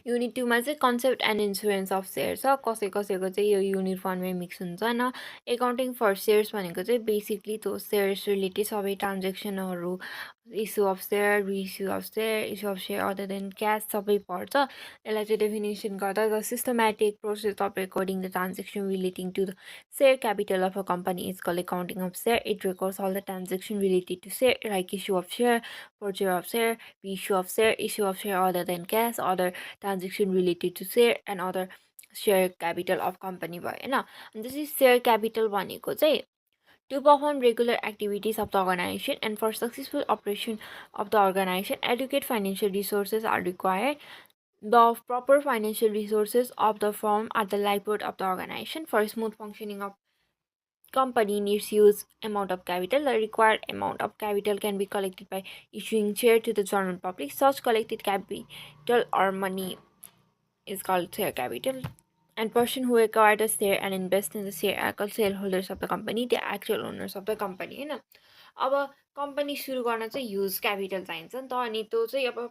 Unit 2 मा चाहिँ concept and insurance of share छ। कसैको चाहिँ यो युनिट 1 मै मिक्स हुन्छ होइन। एकाउन्टिङ फर सेयर्स भनेको चाहिँ बेसिकली त्यो सेयर्स रिलेटेड सबै ट्रान्जेक्सनहरू, issue of share, reissue of share, issue of share other than cash सबै पर्छ। यसलाई चाहिँ डेफिनेसन गर्दा the systematic process of recording the transaction relating to the share capital of a company is called accounting of share. It records all the transaction related to share, like issue of share, purchase of share, reissue of share, issue of share other than cash, other transaction related to share, and other share capital of company भयो होइन। अनि त्यसपछि share capital भनेको चाहिँ to perform regular activities of the organization and for successful operation of the organization, adequate financial resources are required. The proper financial resources of the firm are the lifeblood of the organization. For smooth functioning of company needs huge amount of capital. The required amount of capital can be collected by issuing share to the general public. Such collected capital or money is called share capital. And person who acquire the share and invest in the share are called shareholders of the company, the actual owners of the company होइन। अब company सुरु गर्न चाहिँ huge capital चाहिन्छ नि त, अनि त्यो चाहिँ अब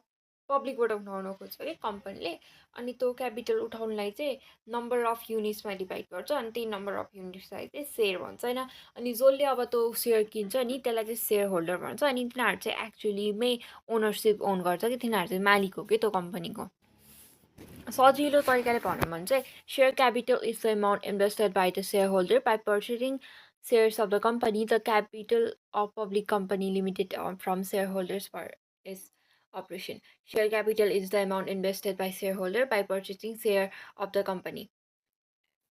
पब्लिकबाट उठाउन खोज्छ कि कम्पनीले। अनि त्यो क्यापिटल उठाउनलाई चाहिँ नम्बर अफ युनिट्समा डिभाइड गर्छ, अनि त्यही नम्बर अफ युनिट्सलाई चाहिँ सेयर भन्छ होइन। अनि जसले अब त्यो सेयर किन्छ नि त्यसलाई चाहिँ सेयर होल्डर भन्छ। अनि तिनीहरू चाहिँ एक्चुअलीमै ओनरसिप ओन गर्छ कि, तिनीहरू चाहिँ मालिक हो कि त्यो कम्पनीको। सजिलो तरिकाले भनौँ भने चाहिँ share capital is the amount invested by the share holder by purchasing shares of the company. The capital of public company limited from shareholders for its operation. Share capital is the amount invested by shareholder by purchasing share of the company.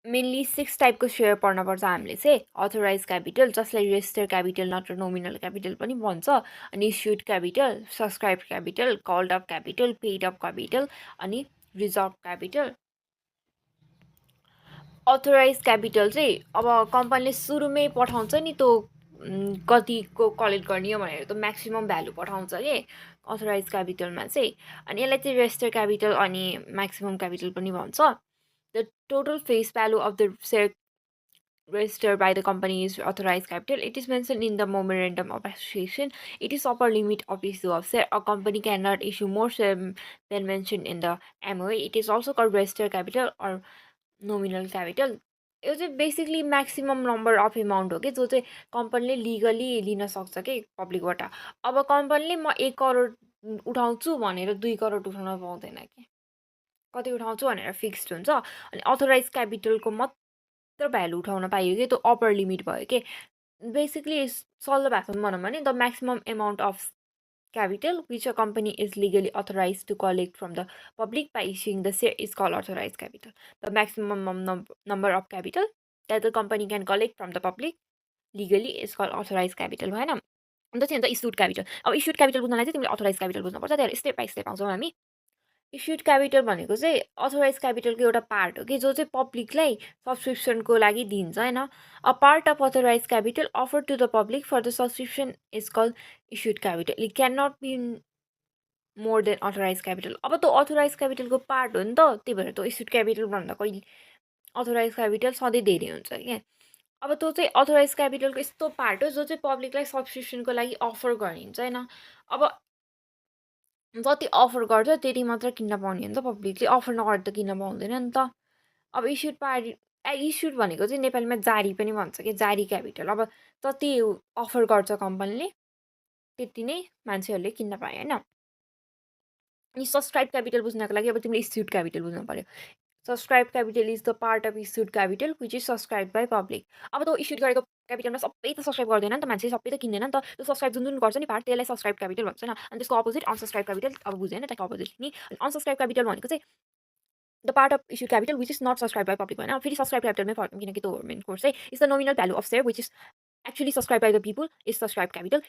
Mainly 6 टाइपको share पढ्नुपर्छ हामीले चाहिँ। Authorise capital जसलाई register capital नत्र nominal capital पनि भन्छ, अनि issued capital, subscribe capital, called of capital, paid up capital, अनि रिजर्भ क्यापिटल। अथोराइज क्यापिटल चाहिँ अब कम्पनीले सुरुमै पठाउँछ नि त्यो कतिको कलेक्ट गर्ने हो भनेर त्यो म्याक्सिमम भ्यालु पठाउँछ कि अथोराइज क्यापिटलमा चाहिँ। अनि यसलाई चाहिँ रेजिस्टर क्यापिटल अनि म्याक्सिमम क्यापिटल पनि भन्छ। The total face value of the share registered by the company is authorized capital. It is mentioned in the memorandum of association. It is upper limit of issue of share. A company cannot issue more share than mentioned in the MOA. It is also called registered capital or nominal capital. यो चाहिँ basically maximum number of amount हो कि जो चाहिँ कम्पनीले legally लिन सक्छ कि पब्लिकबाट। अब कम्पनीले म 1 करोड उठाउँछु भनेर 2 करोड उठाउन पाउँदैन कि, कति उठाउँछु भनेर फिक्स्ड हुन्छ। अनि अथोराइज क्यापिटलको मात्र भ्यालु उठाउन पाइयो कि त्यो अप्पर लिमिट भयो कि। बेसिकली सल्लो भाषामा भनौँ भने the maximum amount of capital which a company is legally authorized to collect from the public by issuing the share is called authorized capital. The maximum number of capital that the company can collect from the public legally is called authorized capital भएन। अन्त चाहिँ हुन्छ issued capital. अब issued capital बुझ्नलाई चाहिँ तिमीले authorise capital बुझ्नुपर्छ। त्यहाँबाट step by step आउँछौँ हामी। इस्युड क्यापिटल भनेको चाहिँ अथोराइज क्यापिटलको एउटा पार्ट हो कि जो चाहिँ पब्लिकलाई सब्सक्रिप्सनको लागि दिन्छ होइन। A part of authorise capital offer to the public for the subscription is called issued capital. It can not be more than authorise capital. अब त्यो अथोराइज क्यापिटलको पार्ट हो नि त, त्यही भएर त्यो इस्युड क्यापिटल भन्दा कहिले अथोराइज क्यापिटल सधैँ धेरै हुन्छ क्या। अब त्यो चाहिँ अथोराइज क्यापिटलको यस्तो पार्ट हो जो चाहिँ पब्लिकलाई सब्सक्रिप्सनको लागि अफर गरिन्छ होइन। अब जति अफर गर्छ त्यति मात्र किन्न पाउने हो नि त पब्लिकले, अफर नगर्दा त किन्न पाउँदैन नि त। अब इस्युड भनेको चाहिँ नेपालीमा जारी पनि भन्छ कि, जारी क्यापिटल। अब जति अफर गर्छ कम्पनीले त्यति नै मान्छेहरूले किन्न पाए होइन। अनि सब्सक्राइब क्यापिटल बुझ्नको लागि अब तिमीले इस्युड क्यापिटल बुझ्नु पऱ्यो। Subscribe capital is the part of issued capital which is subscribe by public. अब त्यो इस्युड गरेको क्यापिटलमा सबै त सब्सक्राइब गर्दैन नि त मान्छे, सबै त किन्दैन नि त। त्यो सब्सक्राइब जुन जुन गर्छ नि पार्ट त्यसलाई सब्सक्राइब क्यापिटल भन्छ होइन। अनि त्यसको अपोजिट अनसब्सक्राइब क्यापिटल, अब बुझेन त्यसको अपोजिट नि। अनि अनसब्सक्राइब क्यापिटल भनेको चाहिँ the part of issued capital which is not subscribe by public होइन। फेरि सब्सक्राइब क्यापिटलमै फर्क किनकि त्यो मेन कोर्स चाहिँ is the nominal value of share which is actually subscribed by the people is subscribed capital.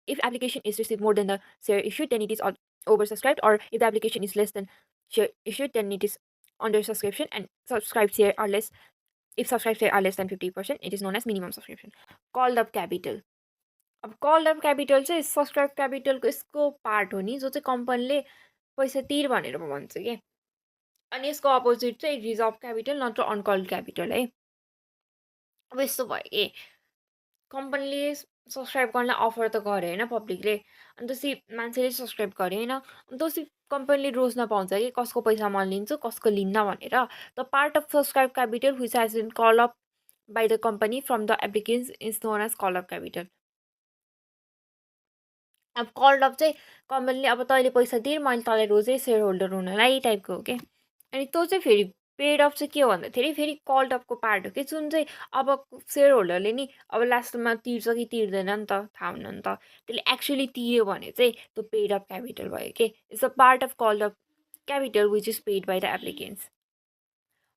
If application is received more than the share issued, then it is oversubscribed, or if the application is less than share issued, then it is under subscription, and subscribed share are less. If subscribed share are less than 50%, it is known as minimum subscription. Called up capital. अब called of capital चाहिँ subscribe क्यापिटलको यसको part हो नि जो चाहिँ कम्पनीले पैसा तिर भनेर भन्छ कि। अनि यसको अपोजिट चाहिँ रिजर्भ क्यापिटल नत्र अनकल्ड क्यापिटल है। अब यस्तो भयो कि कम्पनीले सब्सक्राइब गर्नलाई अफर त गऱ्यो होइन पब्लिकले, अनि त्यसपछि मान्छेले सब्सक्राइब गरे होइन। अनि त्यसपछि कम्पनीले रोज्न पाउँछ कि कसको पैसा म लिन्छु कसको लिन्न भनेर। The part of subscribe capital which has been call up by the company from the applicants is known as call up capital. अब कल अप चाहिँ कम्पनीले अब तैँले पैसा दिएर मैले तँलाई रोजै सेयर होल्डर हुनलाई टाइपको हो क्या। अनि त्यो चाहिँ फेरि पेड अफ चाहिँ के हो भन्दाखेरि फेरि कल्ड अपको पार्ट हो कि जुन चाहिँ अब सेयर होल्डरले नि अब लास्टमा तिर्छ कि तिर्दैन नि त थाहा हुन्न नि त। त्यसले एक्चुअली तिर्यो भने चाहिँ त्यो पेड अफ क्यापिटल भयो कि it's a part of called up capital which is paid by the applicants.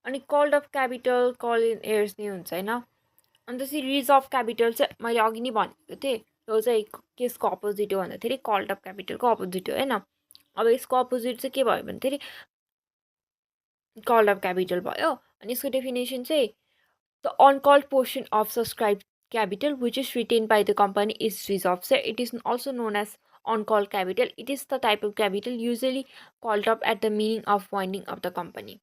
अनि called of capital call in arrears नै हुन्छ होइन। अनि त्यसरी रिजर्भ क्यापिटल चाहिँ मैले अघि नै भनेको थिएँ त्यो चाहिँ केसको अपोजिट हो भन्दाखेरि कल्ड अफ क्यापिटलको अपोजिट हो होइन। अब यसको अपोजिट चाहिँ के भयो भन्दाखेरि कल्ड अफ क्यापिटल भयो। अनि यसको डेफिनेसन चाहिँ the uncalled portion of subscribe capital which is retained by the company is reserved. So it is also known as on-call capital. It is the type of capital usually called up at the meaning of winding of the company.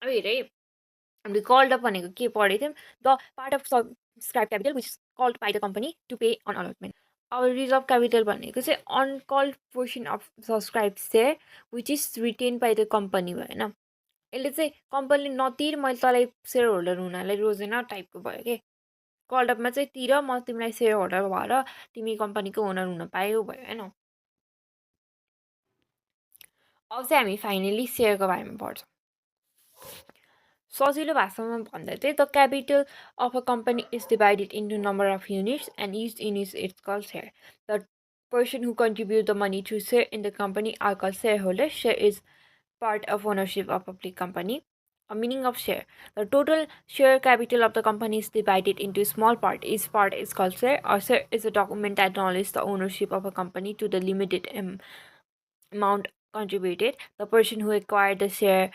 अब हेर है हामीले called up भनेको के पढेको थियौँ the part of subscribe capital which is called by the company to pay on allotment. अब reserve capital भनेको चाहिँ uncalled portion of subscribe share which is retained by the company भयो होइन। यसले चाहिँ कम्पनीले नतिर मैले तँलाई सेयर होल्डर हुनलाई रोजेन टाइपको भयो कि। कल्ड अपमा चाहिँ तिर म तिमीलाई सेयर होल्डर भएर तिमी कम्पनीको ओनर हुन पायौ भयो होइन। अब चाहिँ हामी फाइनली सेयरको बारेमा पढ्छौँ। सजिलो भाषामा भन्दा चाहिँ the capital of a company is divided into number of units and each unit it's call share. The person who contribute the money to share in the company are called shareholders. Share is part of ownership of public company. A meaning of share. The total share capital of the company is divided into small part. Each part is called share. A share is a document that acknowledges the ownership of a company to the limited amount contributed. The person who acquired the share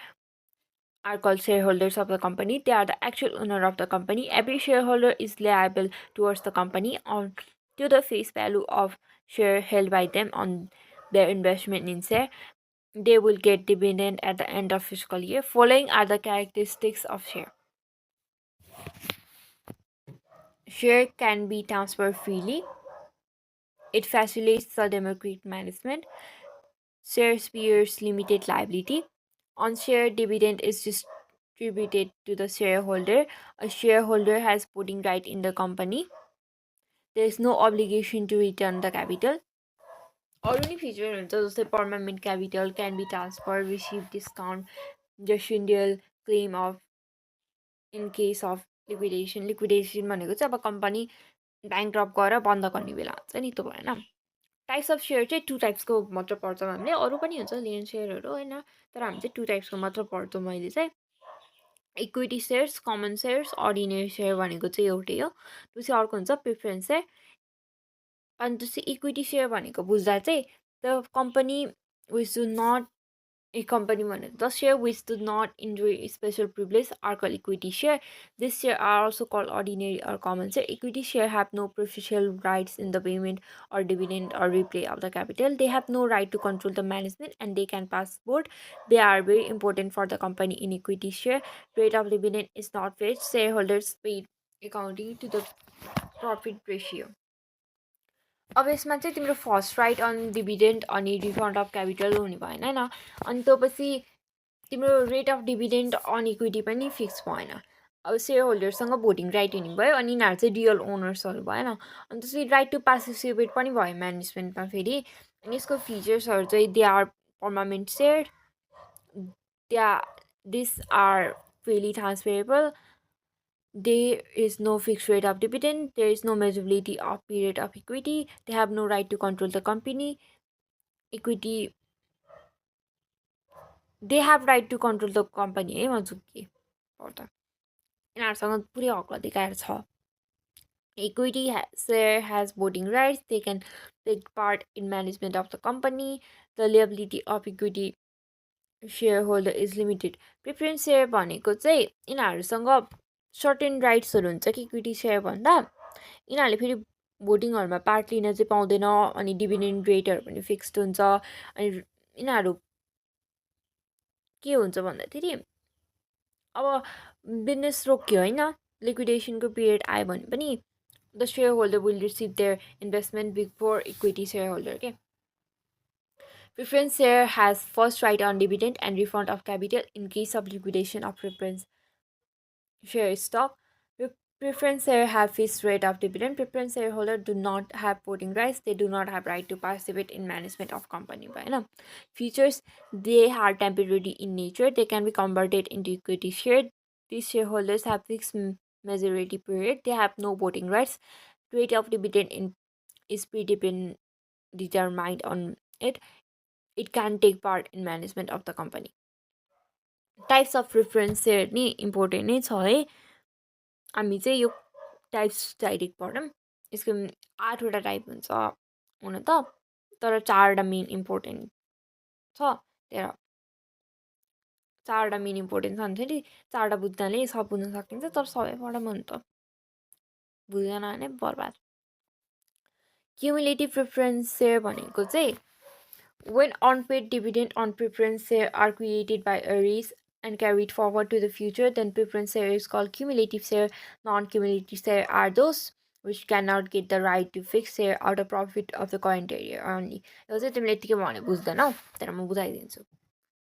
are called shareholders of the company. They are the actual owner of the company. Every shareholder is liable towards the company on to the face value of share held by them on their investment in share. They will get dividend at the end of fiscal year. Following are the characteristics of share. Share can be transferred freely. It facilitates the democratic management. Share bears limited liability. On share dividend is distributed to the shareholder. A shareholder has voting right in the company. There is no obligation to return the capital. अरू नि feature हुन्छ जस्तै permanent capital can be transfer receive discount जेसिन्डियल claim of in case of liquidation भनेको चाहिँ अब company bankrupt गरेर बन्द गर्ने बेला हुन्छ नि त्यो भएन। टाइप्स अफ सेयर चाहिँ 2 टाइप्सको मात्र पढ्छौँ हामीले। अरू पनि हुन्छ लियन सेयरहरू होइन तर हामी चाहिँ 2 टाइप्सको मात्र पढ्छौँ। मैले चाहिँ equity shares common shares ordinary share भनेको चाहिँ एउटै हो। त्यो चाहिँ अर्को हुन्छ प्रिफरेन्स सेयर। अनि जस्तै इक्विटी सेयर भनेको बुझ्दा चाहिँ the company which do not a company भनेको the share which do not enjoy special privilege are called equity share. This share are also called ordinary or common share. Equity share have no preferential rights in the payment or dividend or replay of the capital. They have no right to control the management and they can pass board. They are very important for the company. In equity share, rate of dividend is not fixed. Shareholders pay accounting to the profit ratio. अब यसमा चाहिँ तिम्रो first right on dividend अनि refund of capital हुने भएन होइन। अनि त्यो पछि तिम्रो rate of dividend on equity पनि फिक्स भएन। अब सेयर होल्डरसँग भोटिङ राइट हुने भयो अनि यिनीहरू चाहिँ रियल ओनर्सहरू भएन। अनि त्यसरी राइट टु पार्टिसिपेट पनि भयो म्यानेजमेन्टमा फेरि। अनि यसको फिचर्सहरू चाहिँ they are permanent share, this are freely transferable, there is no fixed rate of dividend, there is no measurability of period of equity, they have no right to control the company, equity, they have right to control the company है भन्छु के पर्दा यिनीहरूसँग पुरै हक अधिकार छ। Equity share has voting rights, they can take part in management of the company, the liability of equity shareholder is limited. Preference share भनेको चाहिँ यिनीहरूसँग सर्टेन राइट्सहरू हुन्छ कि इक्विटी सेयर भन्दा यिनीहरूले फेरि भोटिङहरूमा पार्ट लिन चाहिँ पाउँदैन। अनि डिभिडेन्ड रेटहरू पनि फिक्स्ड हुन्छ। अनि यिनीहरू के हुन्छ भन्दाखेरि अब बिजनेस रोक्यो होइन लिक्विडेसनको पिरियड आयो भने पनि the share holder will receive their investment before equity share holder के। Preference share has first right on dividend and refund of capital in case of liquidation of preference share stock. Preference share have fixed rate of dividend. Preference shareholder do not have voting rights. They do not have right to participate in management of company. होइन features, they are temporary in nature. They can be converted into equity share. These shareholders have fixed majority period. They have no voting rights. Rate of dividend is predetermined on it. It can take part in management of the company. Types of preference share नि important नै छ है. हामी चाहिँ यो types direct पढौँ. यसको 8वटा type हुन्छ हुन त, तर 4वटा मेन इम्पोर्टेन्ट छ. त्यहाँ 4वटा मेन इम्पोर्टेन्ट छ भने फेरि 4वटा बुझ्नाले सब बुझ्न सकिन्छ, तर सबै पढौँ भने त बुझेन भने बर्बाद. क्युमुलेटिभ प्रिफरेन्स सेयर भनेको चाहिँ when unpaid dividend on preference share are created by arrays and carried forward to the future, then preference share is called cumulative share. Non-cumulative share are those which cannot get the right to fix share out of profit of the current year only. यो चाहिँ तिमीले यतिकै भने बुझ्दैनौ, तर म बुझाइदिन्छु.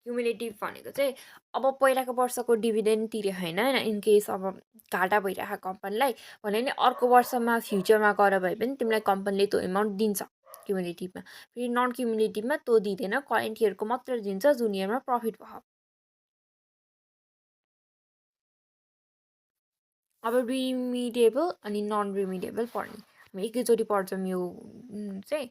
Cumulative भनेको चाहिँ अब पहिलाको वर्षको डिभिडेन्ड तिरे होइन इन केस अब घाटा भइरहेको कम्पनीलाई भने नि अर्को वर्षमा फ्युचरमा गर भए पनि तिमीलाई कम्पनीले त्यो एमाउन्ट दिन्छ क्युमुलेटिभमा. फेरि नन क्युमुलेटिभमा त्यो दिँदैन, करेन्ट इयरको मात्र दिन्छ जुन इयरमा प्रफिट भयो. अब रिमिडिएबल अनि नन रिमिडिएबल पढ्ने हामी एकैचोटि पढ्छौँ. यो चाहिँ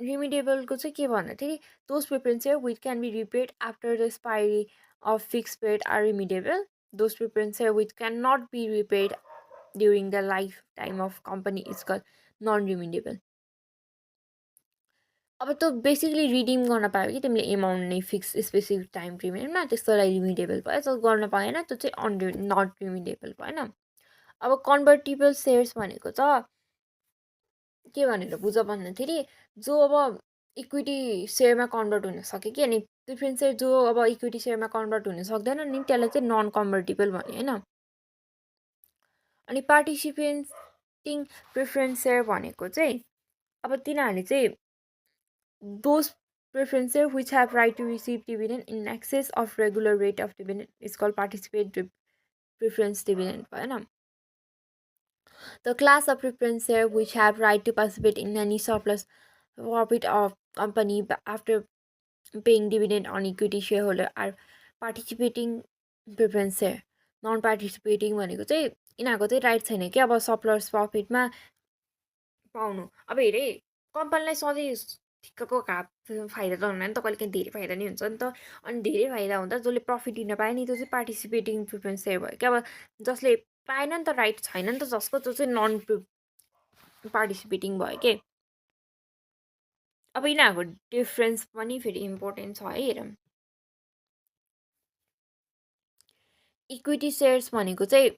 रिमिडिएबलको चाहिँ के भन्दाखेरि those preference share which can be repaid after the expiry of fix period are redeemable. Those preference share which can not be repaid during the life time of company is called non redeemable. अब त्यो basically redeem गर्न पायो कि तिमीले amount नै fix specific time पिरियडमा, त्यस्तो लागि रिमिडिएबल भयो. त्यो गर्न पाएन, त्यो चाहिँ नट रिमिडिएबल भएन. अब कन्भर्टिबल सेयर्स भनेको त के भनेर बुझ भन्दाखेरि जो अब इक्विटी सेयरमा कन्भर्ट हुन सक्यो कि, अनि प्रिफरेन्स सेयर जो अब इक्विटी सेयरमा कन्भर्ट हुन सक्दैन नि त्यसलाई चाहिँ नन कन्भर्टिबल भन्यो होइन. अनि पार्टिसिपेटिङ प्रिफरेन्स सेयर भनेको चाहिँ अब तिनीहरूले चाहिँ those preference share which have right to receive dividend in excess of regular rate of dividend is called participate preference dividend भएन. The class of preference share which have right to participate in any surplus profit of company after paying dividend on equity shareholder are participating preference share. Non-participating भनेको चाहिँ यिनीहरूको चाहिँ right छैन कि अब surplus प्रफिटमा पाउनु. अब हेरे कम्पनीलाई सधैँ ठिक्कको फाइदा त हुँदैन नि त, कहिले काहीँ धेरै फाइदा नै हुन्छ नि त. अनि धेरै फाइदा हुँदा जसले प्रफिट दिन पायो नि त्यो चाहिँ पार्टिसिपेटिङ प्रिफरेन्स सेयर भयो कि. अब जसले पाएन नि त राइट छैन नि त जसको, त्यो चाहिँ नन पार्टिसिपेटिङ भयो के. अब यिनीहरूको डिफ्रेन्स पनि फेरि इम्पोर्टेन्ट छ है. हेरौँ, इक्विटी सेयर्स भनेको चाहिँ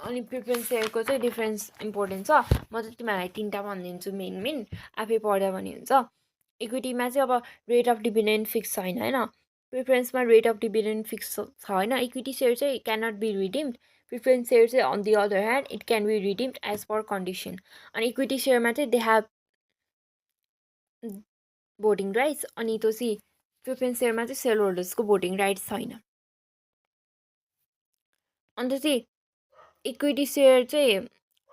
अनि प्रिफरेन्स सेयरको चाहिँ डिफ्रेन्स इम्पोर्टेन्ट छ. म चाहिँ तिमीहरूलाई 3टा भनिदिन्छु मेन आफै पढ्दा पनि हुन्छ. इक्विटीमा चाहिँ अब रेट अफ डिभिडेन्ड फिक्स छैन होइन. प्रिफरेन्समा रेट अफ डिभिडेन्ड फिक्स छ होइन. इक्विटी सेयर चाहिँ cannot be redeemed. Preference share चाहिँ on the other hand it can be redeemed as per condition. अनि इक्विटी सेयरमा चाहिँ दे हेभ भोटिङ राइट्स. अनि त्यो चाहिँ प्रिफरेन्स सेयरमा चाहिँ सेयर होल्डर्सको भोटिङ राइट्स छैन. अन्त चाहिँ इक्विटी सेयर चाहिँ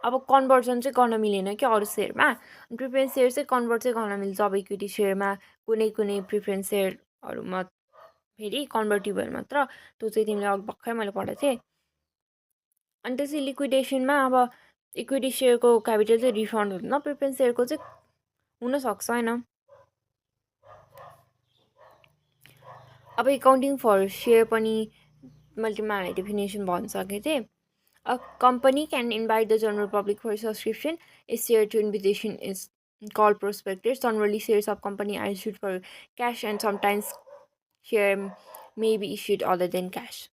अब कन्भर्सन चाहिँ गर्न मिलेन कि अरू सेयरमा. प्रिफरेन्स सेयर चाहिँ कन्भर्ट चाहिँ गर्न मिल्छ अब इक्विटी सेयरमा कुनै प्रिफरेन्स सेयरहरूमा फेरि कन्भर्टिबल मात्र. त्यो चाहिँ तिमीले अघि भर्खरै मैले पढाएको थिएँ. अनि त्यसै लिक्विडेसनमा अब इक्विटी सेयरको क्यापिटल चाहिँ रिफन्ड हुँदैन, प्रिफरेन्स सेयरको चाहिँ हुनसक्छ होइन. अब एकाउन्टिङ फर सेयर पनि मैले तिमीलाई डेफिनेसन भनिसकेको थिएँ. A company can invite the general public for subscription. A share to invitation is called prospectus. Generally, shares of company are issued for cash and sometimes share may be issued other than cash.